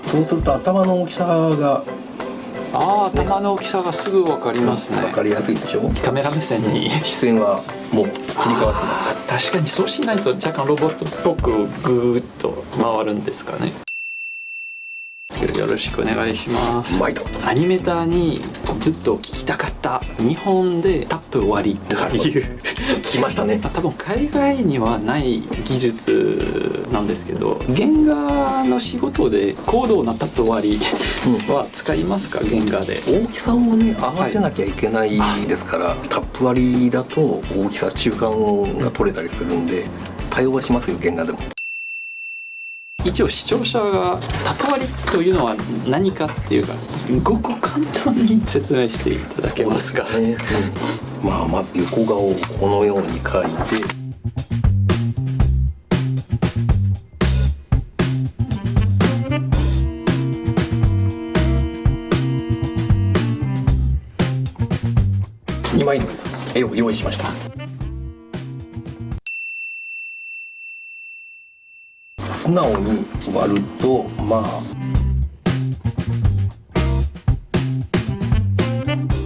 そうすると頭の大きさが頭の大きさがすぐ分かりますね。分かりやすいでしょ。カメラ目線に視線はもう切り替わってます。確かにそうしないと若干ロボットっぽくグーッと回るんですかね。よろしくお願いします。毎度アニメーターにずっと聞きたかった日本でタップ終わりという来ましたね。多分海外にはない技術なんですけど、原画の仕事で高度なタップ終わりは使いますか？原画で大きさをね合わせなきゃいけないですから、タップ割りだと大きさ中間が取れたりするんで対応はしますよ、原画でも。一応視聴者がタップ割りというのは何かっていうか、ごく簡単に説明していただけますか？ね、まず横顔をこのように描いて、2枚の絵を用意しました。素直に割ると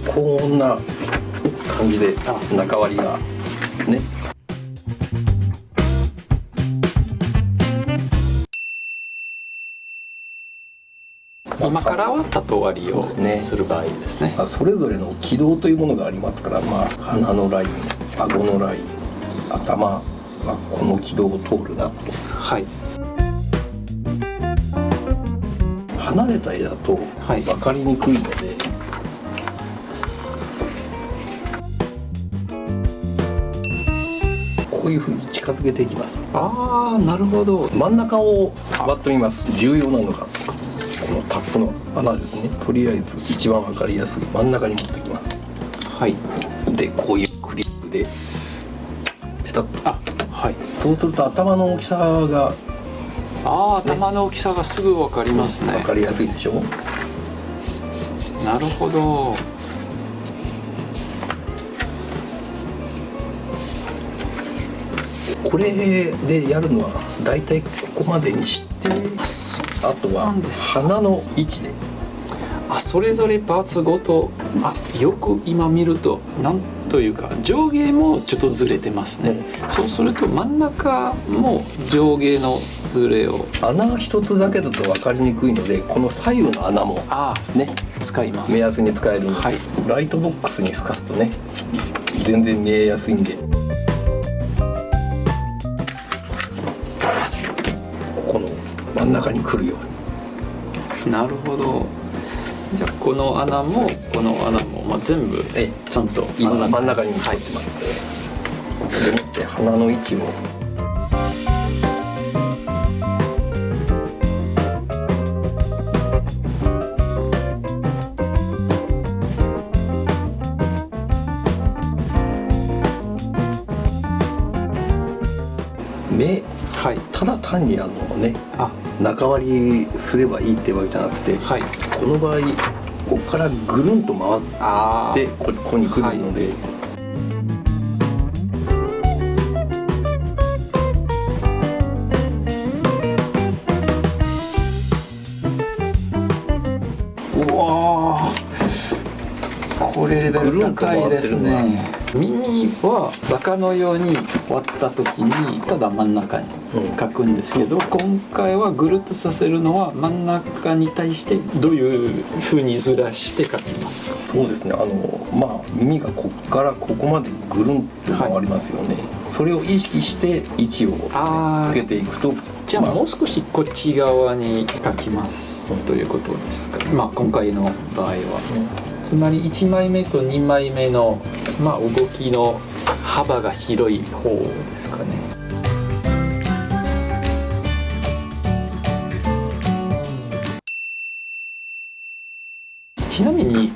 こんな感じで中割りがね。今からはタップ割りをする場合ですね。それぞれの軌道というものがありますから、鼻のライン、顎のライン、頭はこの軌道を通るなと。はい。離れた絵だと分かりにくいので、こういうふうに近づけていきます。なるほど。真ん中を割ってみます。重要なのがこのタップの穴ですね。とりあえず一番分かりやすい真ん中に持ってきます。はい。でこういうクリップでペタッと。はい。そうすると頭の大きさが頭の大きさがすぐ分かりますね。分かりやすいでしょ。なるほど。これでやるのはだいたいここまでにして、あとは鼻の位置でそれぞれパーツごとよく今見るとなんというか上下もちょっとずれてますね。そうすると真ん中も上下のずれを穴一つだけだと分かりにくいので、この左右の穴もね使います。目安に使えるので、はい、ライトボックスに透かすとね全然見えやすいんで、ここの真ん中に来るように。なるほど。じゃあこの穴もこの穴も、全部ちゃんと今真ん中に入ってますので、でもって鼻の位置を目、ただ単に中割りすればいいってわけじゃなくて、この場合ここからぐるんと回ってここに来るので、うわこれレベル高いですね。耳はバカのように割った時にただ真ん中に描くんですけど、今回はぐるっとさせるのは真ん中に対してどういう風にずらして描きますか？そうですね、耳がここからここまでぐるんと回りますよね、それを意識して位置をつけていくと、じゃあもう少しこっち側に描きますということですか？今回の場合は、つまり1枚目と2枚目の動きの幅が広い方ですかね。ちなみに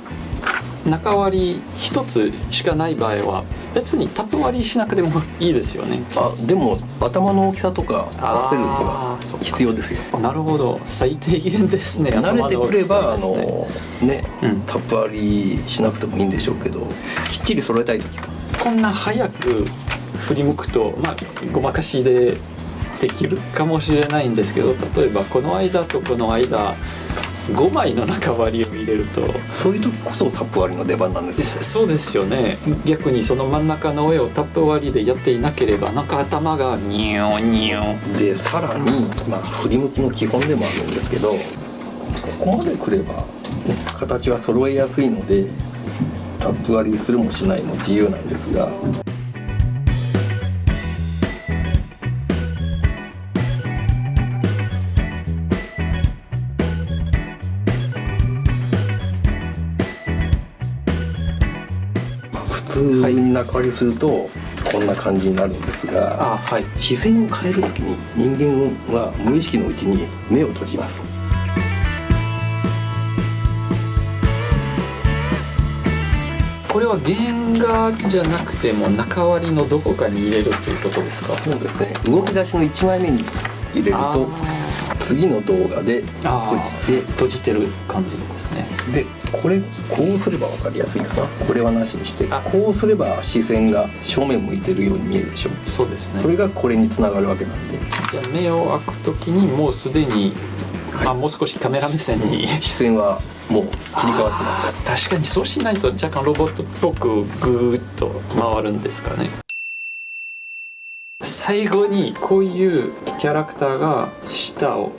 中割り一つしかない場合は別にタップ割りしなくてもいいですよね。でも頭の大きさとか合わせるには必要ですよ。なるほど、最低限ですね。慣れてくればタップ割りしなくてもいいんでしょうけど、きっちり揃えたい時はこんな早く振り向くとごまかしでできるかもしれないんですけど、例えばこの間とこの間5枚の中割りを入れると、そういう時こそタップ割りの出番なんですよ。そうですよね。逆にその真ん中の絵をタップ割りでやっていなければ、なんか頭がニョニョで、さらに、振り向きの基本でもあるんですけど、ここまでくれば、ね、形は揃えやすいのでタップ割りするもしないも自由なんですが、普通に中割りするとこんな感じになるんですが、視線を変えるときに人間は無意識のうちに目を閉じます。これは原画じゃなくても中割りのどこかに入れるということですか？そうですね。動き出しの1枚目に入れると次の動画で閉じてる感じですね。でこれこうすれば分かりやすいかな。これはなしにして、こうすれば視線が正面向いてるように見えるでしょ。そうですね。それがこれにつながるわけなんで、じゃあ目を開くときにもうすでに、もう少しカメラ目線に視線はもう切り替わってます。確かにそうしないと若干ロボットっぽくグーッと回るんですかね。最後にこういうキャラクターが舌を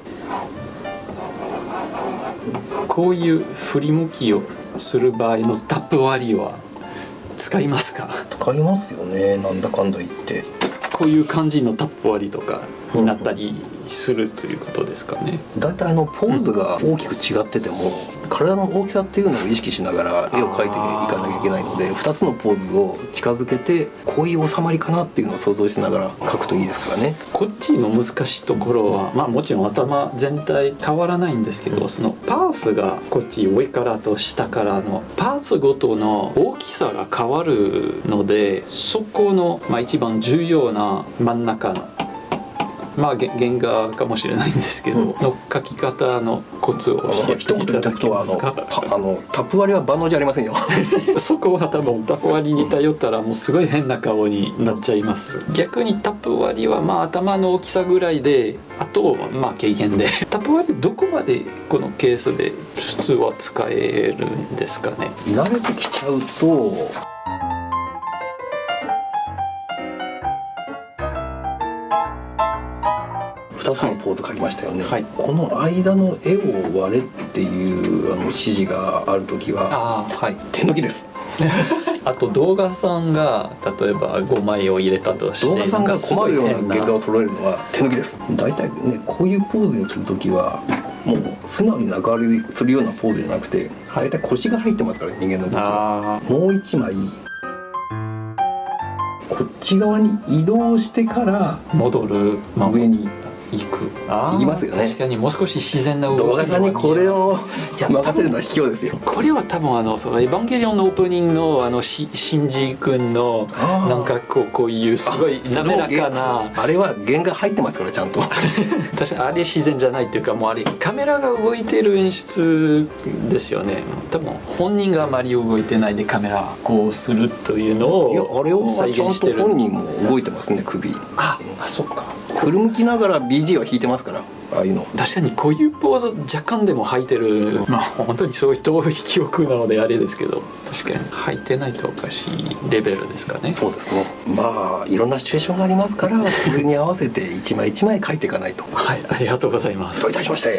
こういう振り向きをする場合のタップ割りは使いますか？使いますよね、なんだかんだ言って。こういう感じのタップ割りとかになったりするということですかね。だいたいポーズが大きく違ってても、体の大きさっていうのを意識しながら絵を描いていかなきゃいけないので、2つのポーズを近づけてこういう収まりかなっていうのを想像しながら描くといいですからね。こっちの難しいところは、もちろん頭全体変わらないんですけど、そのパースがこっち上からと下からのパーツごとの大きさが変わるので、そこの、一番重要な真ん中の原画かもしれないんですけど、の描き方のコツを教えていただけますか？タップ割りは万能じゃありませんよ。そこは多分タップ割りに頼ったらもうすごい変な顔になっちゃいます。逆にタップ割りは頭の大きさぐらいで、あと経験でタップ割りどこまでこのケースで普通は使えるんですかね？慣れてきちゃうと2つのポーズ書きましたよね、この間の絵を割れっていう指示があるときは手抜きです。あと動画さんが例えば5枚を入れたとして、動画さんが困るような原画を揃えるのは手抜きです。だいたいね、こういうポーズにするときはもう素直に中割りするようなポーズじゃなくて、だいたい腰が入ってますから、人間の動きは。もう1枚こっち側に移動してから戻る、上に行きますよね。確かにもう少し自然な動き。動画さんにこれを任せるのは卑怯ですよ。これは多分そのエヴァンゲリオンのオープニングのシンジ君のなんかこういうすごい滑らかな、あれは原画入ってますからちゃんと。確かにあれ自然じゃないっていうか、もうあれカメラが動いてる演出ですよね。多分本人があまり動いてないでカメラこうするというのをあれを再現してる。ちゃんと本人も動いてますね、首。そっか。振り向きながら BG は弾いてますから、ああいうの。確かにこういうポーズ若干でも履いてる、本当にそういう遠い記憶なのであれですけど、確かに履いてないとおかしいレベルですかね。そうですね。いろんなシチュエーションがありますから、それに合わせて一枚一枚描いていかないと。ありがとうございます。どういたしまして。